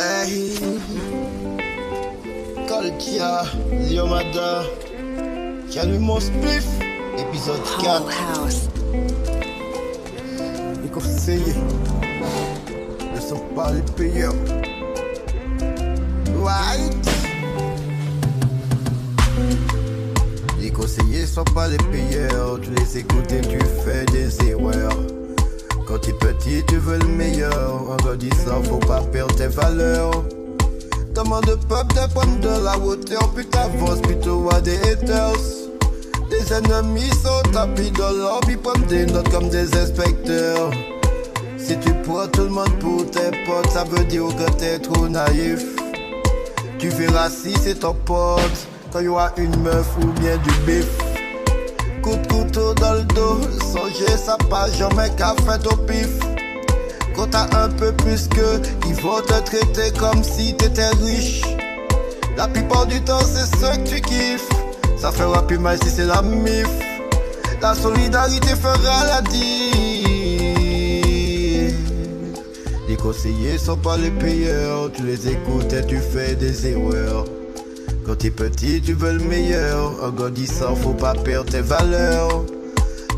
Hey, Kalkia, Liomada, qui allume mon spliff, épisode 4. Les conseillers ne sont pas les payeurs. Right? Les conseillers sont pas les payeurs. Tu les écoutes et tu fais des erreurs. Quand t'es petit, tu veux le meilleur. En grandissant, faut pas perdre tes valeurs. Demande au peuple de prendre de la hauteur. Puis t'avances plutôt à des haters. Des ennemis sont tapis dans l'or. Puis prennent des notes comme des inspecteurs. Si tu prends tout le monde pour tes potes, ça veut dire que t'es trop naïf. Tu verras si c'est ton pote quand y aura une meuf ou bien du bif. Coup de couteau dans le dos, songez ça pas jamais qu'à faire au pif. Quand t'as un peu plus que, ils vont te traiter comme si t'étais riche. La plupart du temps c'est ce que tu kiffes. Ça fera plus mal si c'est la mif. La solidarité fera la diff. Les conseillers sont pas les payeurs. Tu les écoutes et tu fais des erreurs. Quand t'es petit, tu veux le meilleur. En grandissant, faut pas perdre tes valeurs.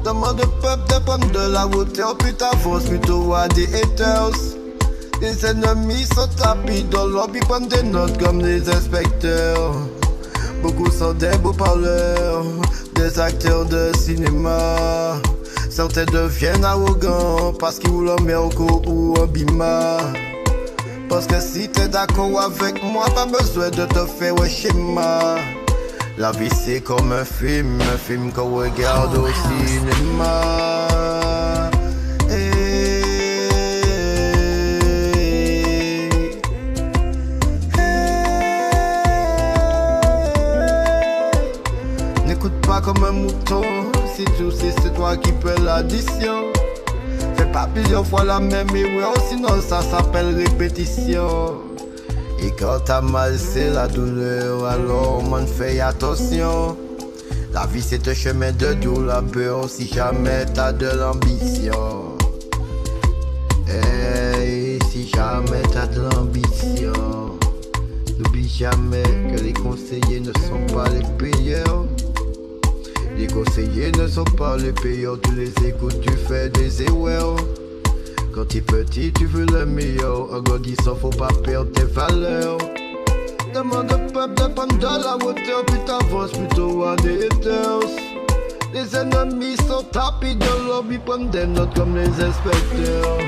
Demande au peuple de prendre de la hauteur. Puis t'avances plutôt à des haters. Les ennemis sont tapis dans l'ombre. Ils prennent des notes comme des inspecteurs. Beaucoup sont des beaux parleurs, des acteurs de cinéma. Certains deviennent arrogants parce qu'ils roulent en Merco ou en Bima. Parce que si t'es d'accord avec moi, pas besoin de te faire un schéma. La vie c'est comme un film qu'on regarde au cinéma. N'écoute pas comme un mouton, si tu sais c'est toi qui fais l'addition. Fais pas plusieurs fois la même erreur, sinon ça s'appelle répétition. Et quand t'as mal c'est la douleur, alors man fais attention. La vie c'est un chemin de doux labeur, si jamais t'as de l'ambition. Hey, si jamais t'as de l'ambition, n'oublie jamais que les conseillers ne sont pas les payeurs. Les conseillers ne sont pas les payeurs, tu les écoutes, tu fais des erreurs. Quand t'es petit, tu veux le meilleur. En grandissant, faut pas perdre tes valeurs. Demande au peuple de prendre de la hauteur. Puis t'avances plutôt à des haters. Les ennemis sont tapis dans l'ombre. Ils prennent des notes comme les inspecteurs.